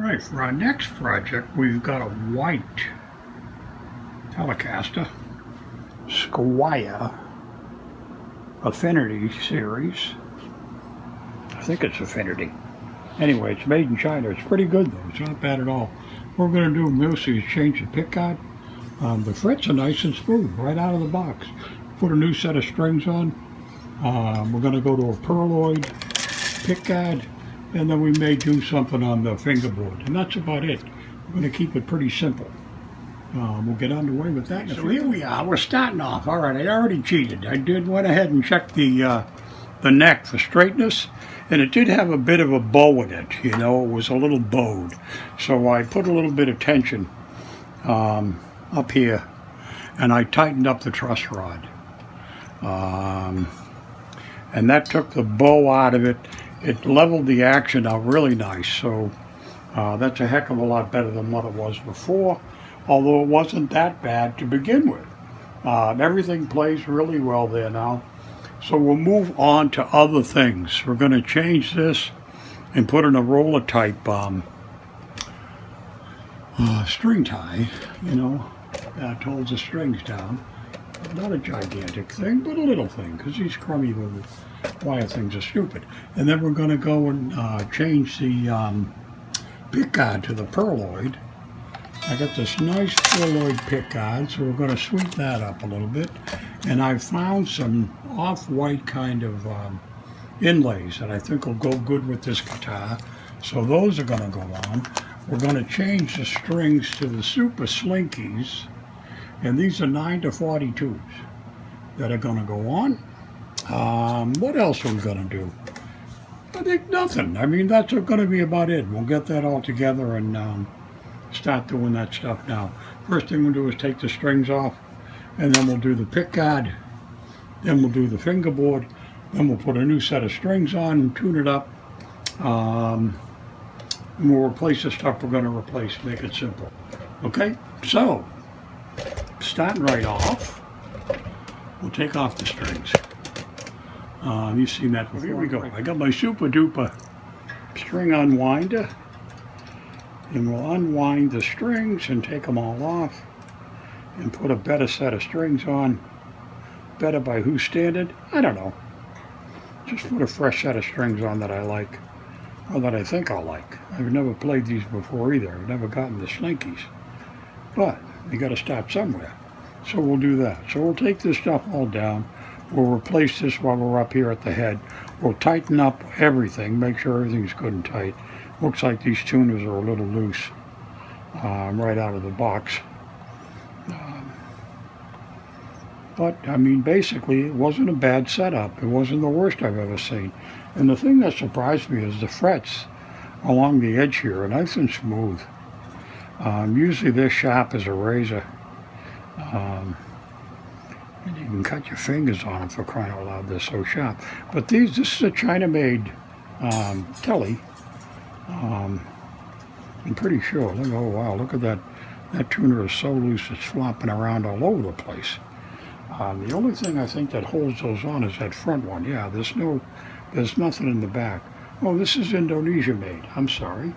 Alright, for our next project, we've got a white Telecaster Squier Affinity series. I think it's Affinity. Anyway, it's made in China. It's pretty good though. It's not bad at all. What we're going to do mostly is change the pickguard. The frets are nice and smooth right out of the box. Put a new set of strings on. We're going to go to a pearloid pickguard, and then we may do something on the fingerboard, and that's about it. We're going to keep it pretty simple. We'll get underway with that. So here we are. We're starting off. All right, I already cheated. I went ahead and checked the neck for straightness, and it did have a bit of a bow in it. You know, it was a little bowed. So I put a little bit of tension up here, and I tightened up the truss rod. And that took the bow out of it. It leveled the action out really nice. So that's a heck of a lot better than what it was before, although it wasn't that bad to begin with. Everything plays really well there now. So we'll move on to other things. We're going to change this and put in a roller type string tie, you know, that holds the strings down. Not a gigantic thing, but a little thing, because these crummy little wire things are stupid. And then we're going to go and change the pickguard to the pearloid. I got this nice pearloid pickguard, so we're going to sweep that up a little bit. And I found some off-white kind of inlays that I think will go good with this guitar. So those are going to go on. We're going to change the strings to the Super Slinkies. And these are 9 to 42s that are going to go on. What else are we going to do? I think nothing. I mean, that's going to be about it. We'll get that all together and start doing that stuff now. First thing we'll do is take the strings off, and then we'll do the pickguard. Then we'll do the fingerboard. Then we'll put a new set of strings on and tune it up. And we'll replace the stuff we're going to replace, make it simple. Okay? So, starting right off, we'll take off the strings. You've seen that before. Here we go. I got my super duper string unwinder, and we'll unwind the strings and take them all off and put a better set of strings on. Better by whose standard? I don't know. Just put a fresh set of strings on that I like, or that I think I'll like. I've never played these before either. I've never gotten the Slinkies. But you got to start somewhere. So we'll do that. So we'll take this stuff all down. We'll replace this while we're up here at the head. We'll tighten up everything, make sure everything's good and tight. Looks like these tuners are a little loose right out of the box. But, I mean, basically, it wasn't a bad setup. It wasn't the worst I've ever seen. And the thing that surprised me is the frets along the edge here are nice and smooth. Usually they're sharp as a razor. And you can cut your fingers on them, for crying out loud, they're so sharp. But this is a China-made Tele. I'm pretty sure. Oh wow, look at that. That tuner is so loose it's flopping around all over the place. The only thing I think that holds those on is that front one. Yeah, there's nothing in the back. Oh, this is Indonesia made. I'm sorry.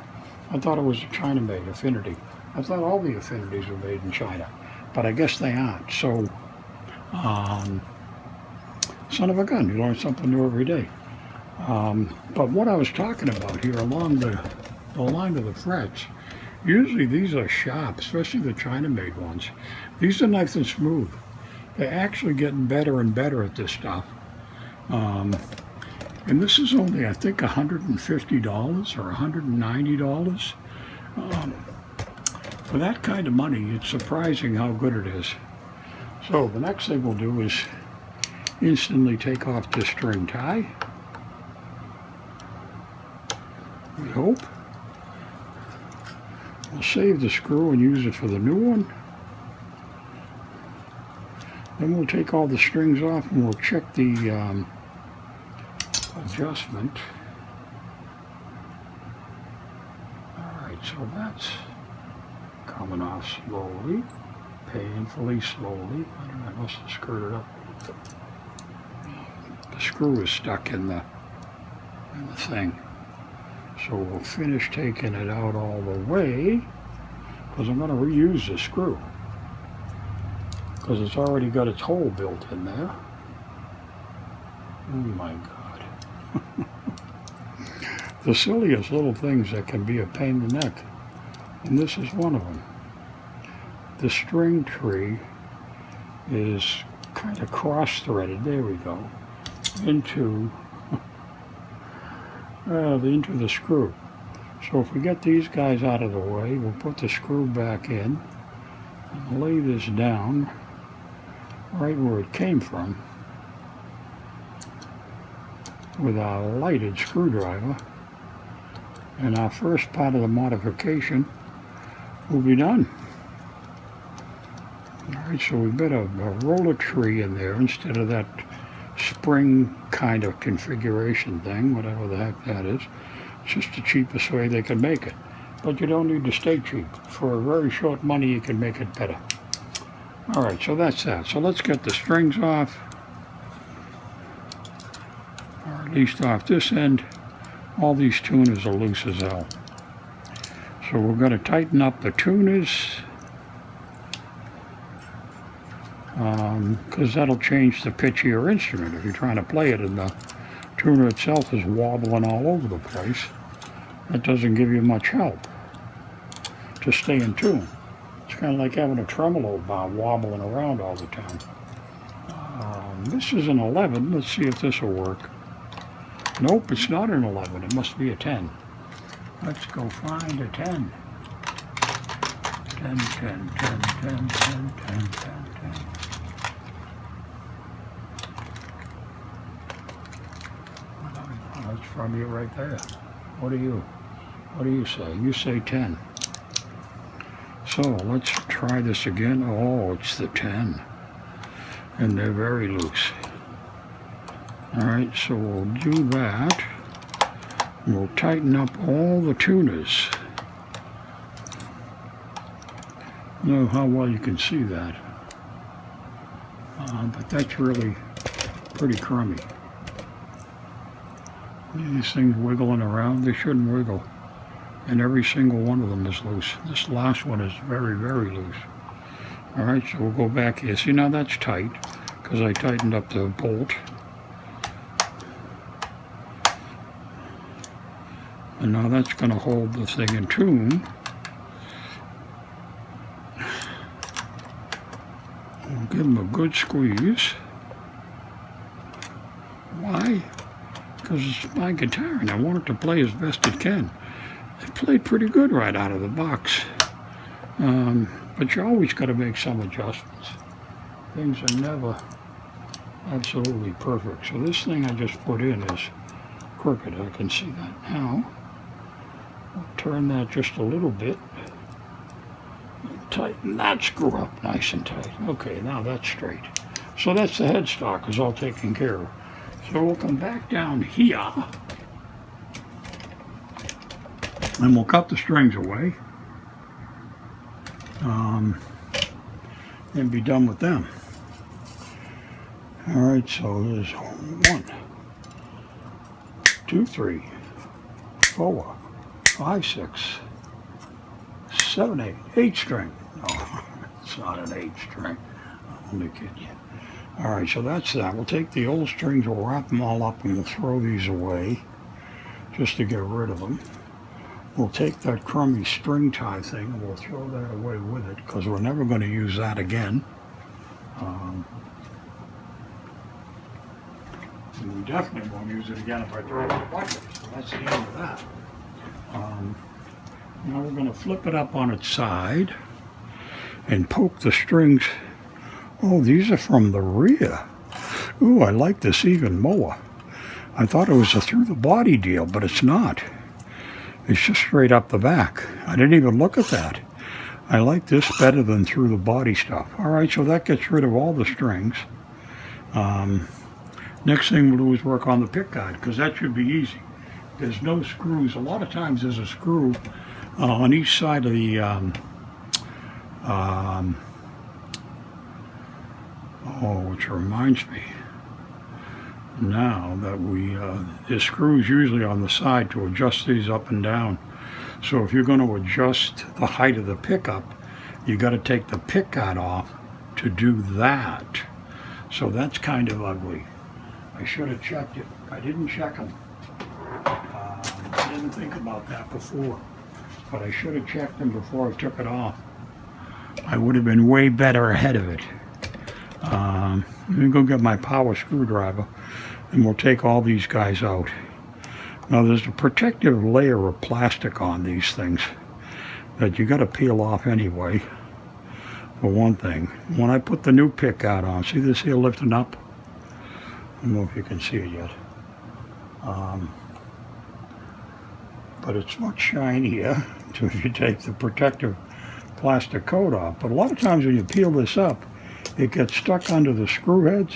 I thought it was a China-made Affinity. I thought all the Affinities were made in China, but I guess they aren't. So, son of a gun, you learn something new every day. But what I was talking about here along the line of the frets, usually these are sharp, especially the China-made ones. These are nice and smooth. They're actually getting better and better at this stuff. And this is only, I think, $150 or $190. For that kind of money, it's surprising how good it is. So the next thing we'll do is instantly take off this string tie. We hope. We'll save the screw and use it for the new one. Then we'll take all the strings off and we'll check the adjustment. Alright, so that's coming off slowly, painfully slowly. I don't know, I must have screwed it up. The screw is stuck in the thing. So we'll finish taking it out all the way, because I'm going to reuse the screw, because it's already got its hole built in there. Oh my God. The silliest little things that can be a pain in the neck, and this is one of them. The string tree is kind of cross-threaded, there we go, into the screw. So if we get these guys out of the way, we'll put the screw back in and lay this down right where it came from with our lighted screwdriver, and our first part of the modification will be done. Alright, so we've got a roller tree in there instead of that spring kind of configuration thing, whatever the heck that is. It's just the cheapest way they can make it. But you don't need to stay cheap. For a very short money, you can make it better. Alright, so that's that. So let's get the strings off. Or at least off this end. All these tuners are loose as hell. So we're going to tighten up the tuners, because that'll change the pitch of your instrument. If you're trying to play it and the tuner itself is wobbling all over the place, that doesn't give you much help to stay in tune. It's kind of like having a tremolo bar wobbling around all the time. This is an 11. Let's see if this will work. Nope, it's not an 11. It must be a 10. Let's go find a 10. 10, 10, 10, 10, 10, 10, 10, 10. That's from you right there. What do you say? You say 10. So let's try this again. Oh, it's the 10. And they're very loose. Alright, so we'll do that. We'll tighten up all the tuners. I don't know how well you can see that. But that's really pretty crummy. These things wiggling around, they shouldn't wiggle. And every single one of them is loose. This last one is very, very loose. Alright, so we'll go back here. See, now that's tight, because I tightened up the bolt. And now that's going to hold the thing in tune. We'll give them a good squeeze. Why? Because it's my guitar and I want it to play as best it can. It played pretty good right out of the box. But you always got to make some adjustments. Things are never absolutely perfect. So this thing I just put in is crooked. I can see that now. I'll turn that just a little bit. And tighten that screw up nice and tight. Okay, now that's straight. So that's the headstock is all taken care of. So we'll come back down here. And we'll cut the strings away. And be done with them. Alright, so there's 1, 2, 3, 4, 5, 6, 7, 8, 8 string. No, it's not an 8 string. I'm only kidding you. Alright, so that's that. We'll take the old strings, we'll wrap them all up, and we'll throw these away just to get rid of them. We'll take that crummy string tie thing and we'll throw that away with it, because we're never going to use that again. And we definitely won't use it again if I throw it in the bucket. So that's the end of that. Now we're going to flip it up on its side and poke the strings. Oh, these are from the rear. Ooh, I like this even more. I thought it was a through the body deal, but it's not. It's just straight up the back. I didn't even look at that. I like this better than through the body stuff. Alright, so that gets rid of all the strings. Next thing we'll do is work on the pick guard, because that should be easy. There's no screws. A lot of times there's a screw on each side of the which reminds me, now that there's screws usually on the side to adjust these up and down. So if you're going to adjust the height of the pickup, you got to take the pick guard off to do that. So that's kind of ugly. I should have checked it. I didn't check them. I didn't think about that before, but I should have checked them before I took it off. I would have been way better ahead of it. Let me go get my power screwdriver and we'll take all these guys out. Now there's a protective layer of plastic on these things that you got to peel off anyway, for one thing. When I put the new pick guard on, see this here lifting up? I don't know if you can see it yet. But it's much shinier if you take the protective plastic coat off. But a lot of times when you peel this up, it gets stuck under the screw heads.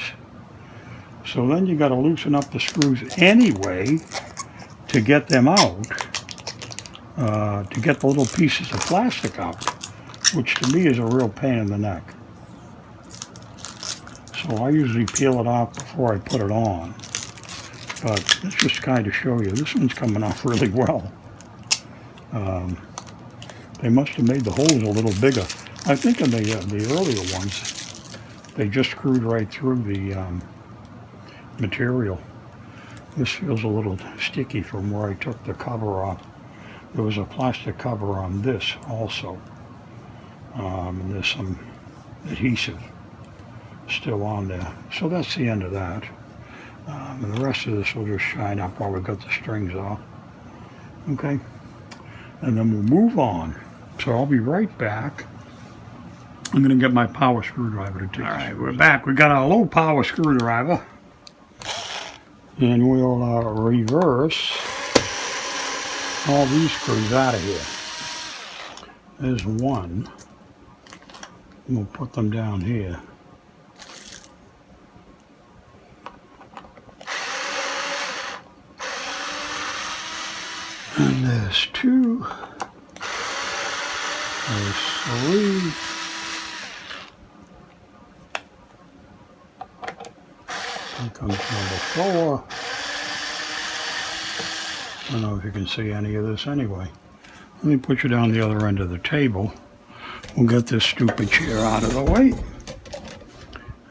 So then you got to loosen up the screws anyway to get them out, to get the little pieces of plastic out, which to me is a real pain in the neck. So I usually peel it off before I put it on. But let's just kind of show you. This one's coming off really well. They must have made the holes a little bigger. I think in the earlier ones, they just screwed right through the material. This feels a little sticky from where I took the cover off. There was a plastic cover on this also. And there's some adhesive still on there. So that's the end of that. And the rest of this will just shine up while we've got the strings off. Okay? And then we'll move on. So I'll be right back. I'm going to get my power screwdriver to take. All right, we're back. We got a low power screwdriver. And we'll reverse all these screws out of here. There's one. And we'll put them down here. And there's two. There's three. Here comes number 4. I don't know if you can see any of this anyway. Let me put you down the other end of the table. We'll get this stupid chair out of the way.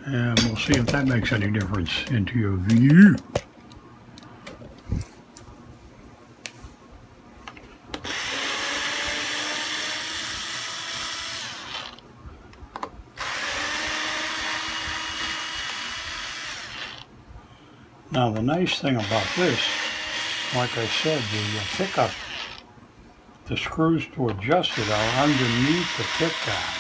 And we'll see if that makes any difference into your view. Now the nice thing about this, like I said, the pickup, the screws to adjust it are underneath the pick guard.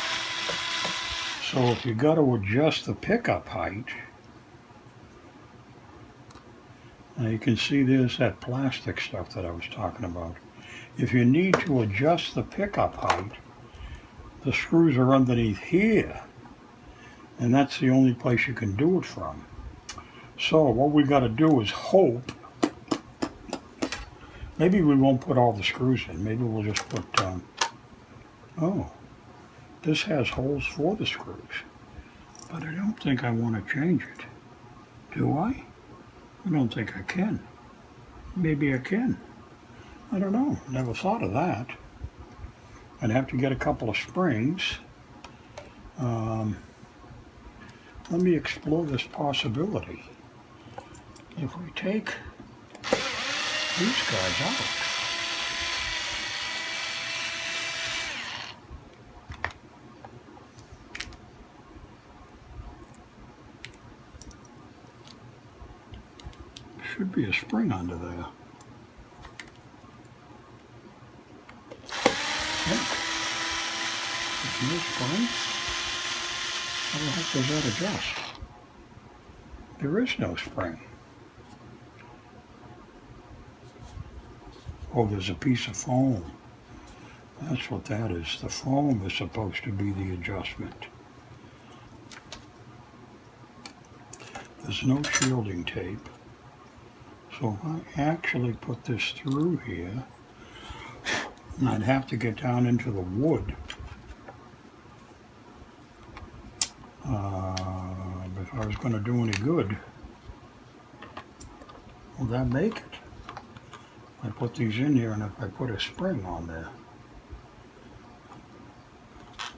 So if you got to adjust the pickup height, now you can see there's that plastic stuff that I was talking about. If you need to adjust the pickup height, the screws are underneath here, and that's the only place you can do it from. So what we got to do is hope. Maybe we won't put all the screws in. Maybe we'll just put, oh, this has holes for the screws. But I don't think I want to change it. Do I? I don't think I can. Maybe I can. I don't know. Never thought of that. I'd have to get a couple of springs. Let me explore this possibility. If we take these guys out, should be a spring under there. Yep. There's no spring. How the heck does that adjust? There is no spring. Oh, there's a piece of foam. That's what that is. The foam is supposed to be the adjustment. There's no shielding tape. So if I actually put this through here, I'd have to get down into the wood. If I was going to do any good. Will that make it? I put these in here, and if I put a spring on there,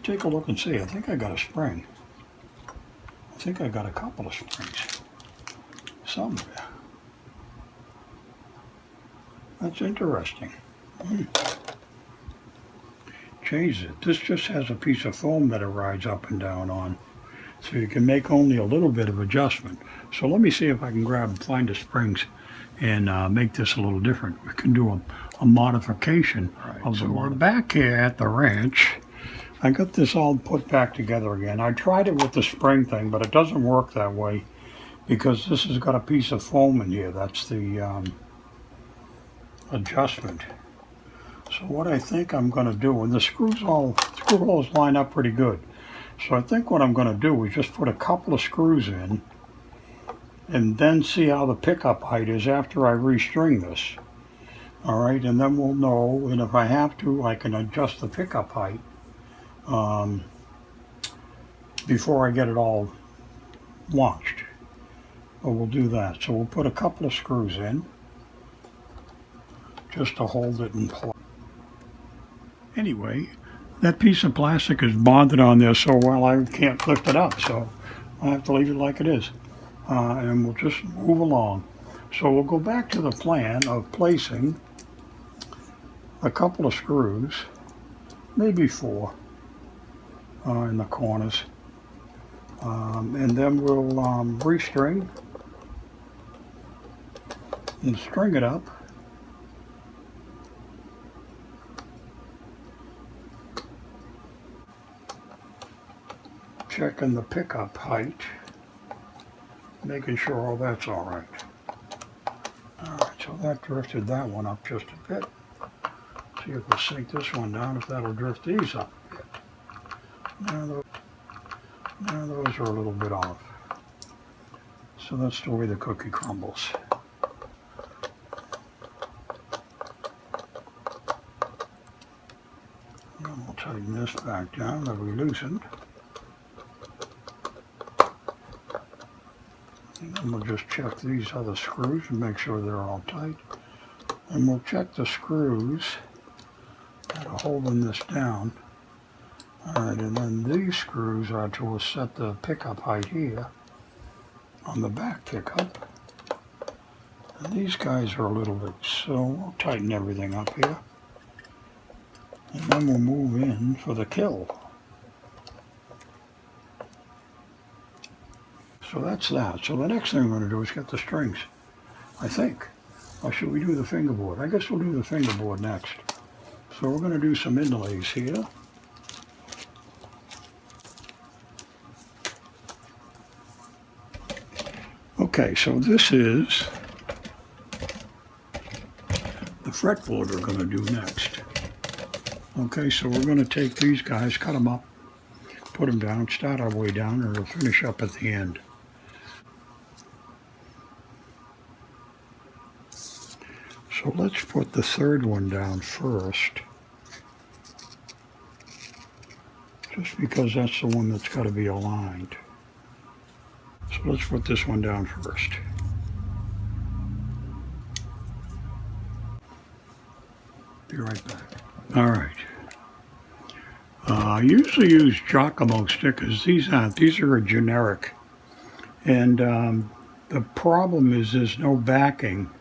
take a look and see. I think I got a spring. I think I got a couple of springs somewhere. That's interesting. Change it. This just has a piece of foam that it rides up and down on, so you can make only a little bit of adjustment. So let me see if I can find the springs and make this a little different. We can do a modification of the we're back here at the ranch. I got this all put back together again. I tried it with the spring thing, but it doesn't work that way because this has got a piece of foam in here. That's the adjustment. So what I think I'm going to do, and the screw holes line up pretty good. So I think what I'm going to do is just put a couple of screws in and then see how the pickup height is after I restring this. All right, and then we'll know, and if I have to, I can adjust the pickup height before I get it all launched. But we'll do that. So we'll put a couple of screws in just to hold it in place. Anyway, that piece of plastic is bonded on there so well I can't lift it up, so I have to leave it like it is. And we'll just move along. So we'll go back to the plan of placing a couple of screws, maybe 4, in the corners. And then we'll restring and string it up. Checking the pickup height, making sure all that's all right. All right, so that drifted that one up just a bit. See if we'll sink this one down, if that'll drift these up a bit. Now those are a little bit off. So that's the way the cookie crumbles. And we'll tighten this back down that we loosened. And then we'll just check these other screws and make sure they're all tight. And we'll check the screws that are holding this down. Alright, and then these screws are to set the pickup height here on the back pickup. And these guys are a little bit, so we'll tighten everything up here. And then we'll move in for the kill. So that's that. So the next thing we're going to do is get the strings, I think. Or should we do the fingerboard? I guess we'll do the fingerboard next. So we're going to do some inlays here. Okay, so this is the fretboard we're going to do next. Okay, so we're going to take these guys, cut them up, put them down, start our way down, and we'll finish up at the end. So let's put the third one down first, just because that's the one that's got to be aligned. So let's put this one down first. Be right back. All right. I usually use Giacomo stickers. These aren't. These are a generic. And the problem is there's no backing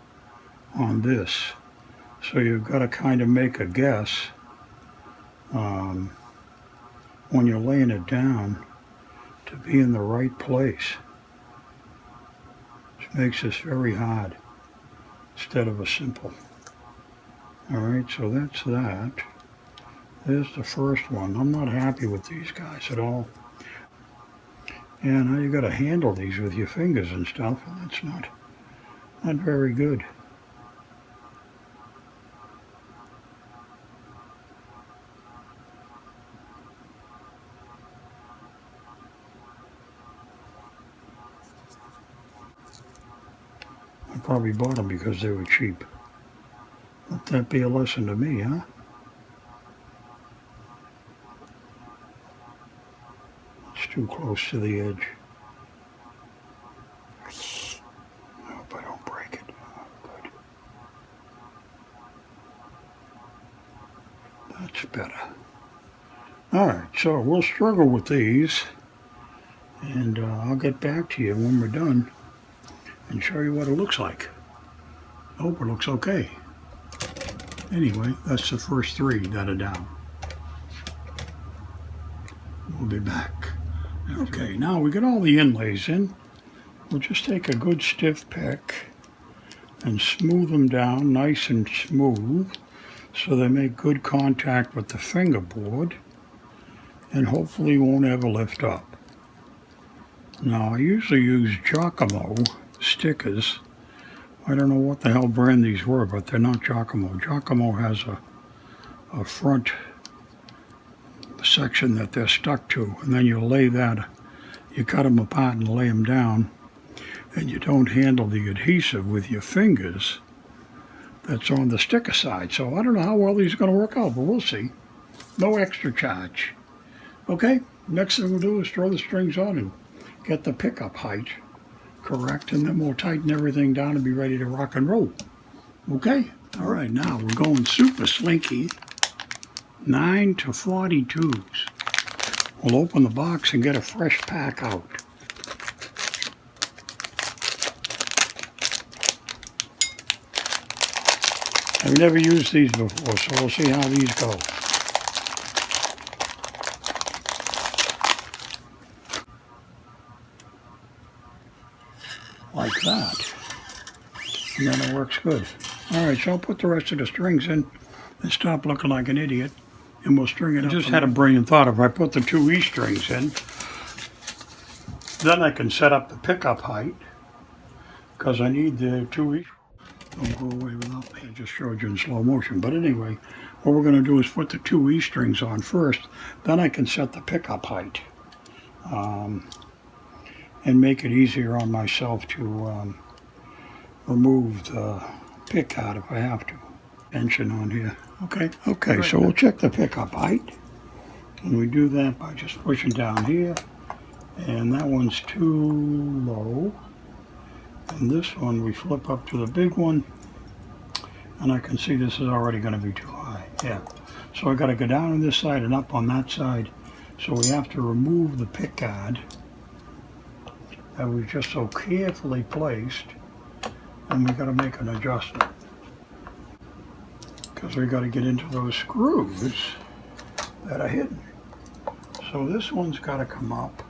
on this. So you've got to kind of make a guess when you're laying it down to be in the right place. Which makes this very hard instead of a simple. All right, so that's that. There's the first one. I'm not happy with these guys at all. And now you got to handle these with your fingers and stuff, and that's not very good. I probably bought them because they were cheap. Let that be a lesson to me, huh? It's too close to the edge. I hope I don't break it. So we'll struggle with these, and I'll get back to you when we're done and show you what it looks like. I hope it looks okay. Anyway, that's the first 3 that are down. We'll be back. Okay, now we get all the inlays in. We'll just take a good stiff pick and smooth them down nice and smooth so they make good contact with the fingerboard and hopefully won't ever lift up. Now I usually use Giacomo stickers. I don't know what the hell brand these were, but they're not Giacomo. Giacomo has a front section that they're stuck to, and then you lay that, you cut them apart and lay them down, and you don't handle the adhesive with your fingers that's on the sticker side. So I don't know how well these are going to work out, but we'll see. No extra charge. Okay, next thing we'll do is throw the strings on and get the pickup height correct, and then we'll tighten everything down and be ready to rock and roll. Okay? All right, now we're going super slinky. 9 to 42s. We'll open the box and get a fresh pack out. I've never used these before, so we'll see how these go. Like that. And then it works good. Alright, so I'll put the rest of the strings in and stop looking like an idiot, and we'll string it up. I just had a brilliant thought. If I put the 2 E strings in, then I can set up the pickup height, because I need the 2 E. Don't go away without me. I just showed you in slow motion. But anyway, what we're going to do is put the 2 E strings on first, then I can set the pickup height. And make it easier on myself to remove the pick out if I have to. Tension on here. Okay, so we'll check the pickup height. And we do that by just pushing down here. And that one's too low. And this one we flip up to the big one. And I can see this is already going to be too high. Yeah. So I got to go down on this side and up on that side. So we have to remove the pick guard that we just so carefully placed, and we got to make an adjustment because we got to get into those screws that are hidden. So this one's got to come up.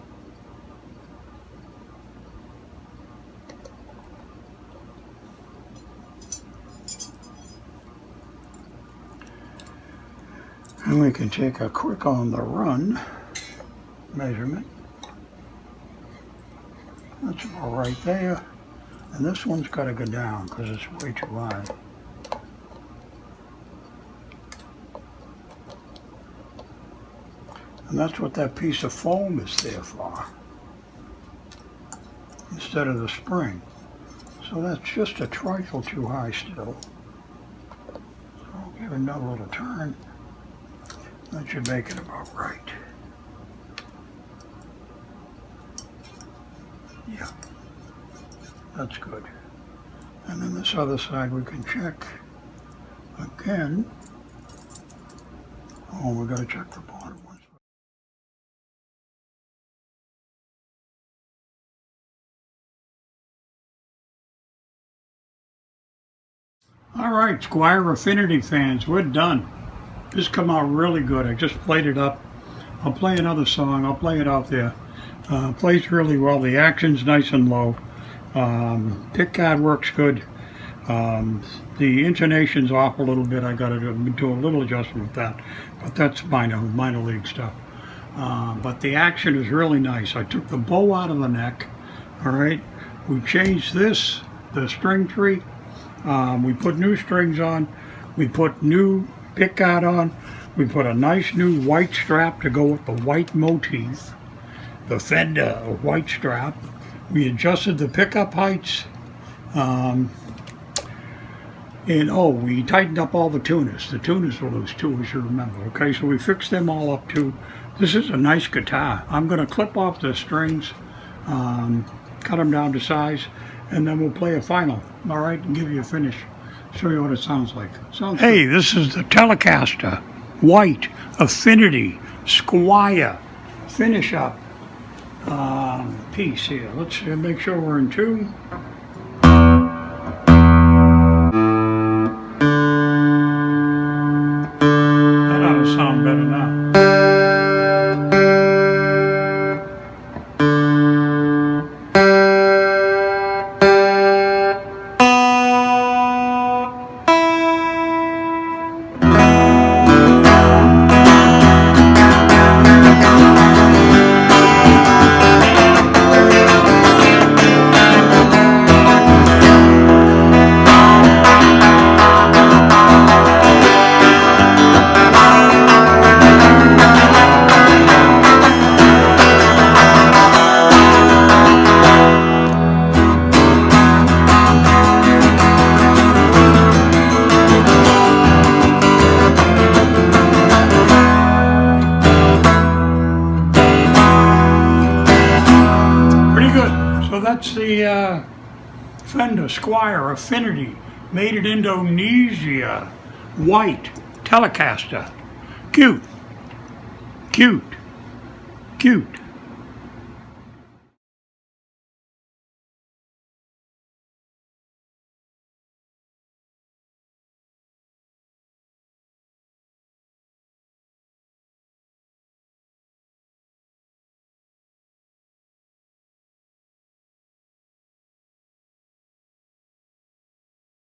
And we can take a quick on the run measurement. That's about right there. And this one's got to go down because it's way too high. And that's what that piece of foam is there for, instead of the spring. So that's just a trifle too high still. So I'll give it another little turn. That should make it about right. Yeah, that's good. And then this other side we can check again. Oh, we got to check the bottom ones. All right, Squier Affinity fans, we're done. This come out really good. I just played it up. I'll play another song. I'll play it out there. Plays really well. The action's nice and low. Pick guard works good. The intonation's off a little bit. I got to do a little adjustment with that, but that's minor league stuff. But the action is really nice. I took the bow out of the neck. All right, we changed this, the string tree. We put new strings on. We put new pick guard on. We put a nice new white strap to go with the white motif. The Fender white strap. We adjusted the pickup heights. And we tightened up all the tuners. The tuners were loose too, as you remember. Okay, so we fixed them all up too. This is a nice guitar. I'm going to clip off the strings, cut them down to size, and then we'll play a final. All right, and give you a finish. Show you what it sounds like. Hey, this is the Telecaster White Affinity Squier finish up piece here. Let's make sure we're in tune. That ought to sound better now. So that's the Fender Squier Affinity, made in Indonesia, white Telecaster. Cute, cute, cute.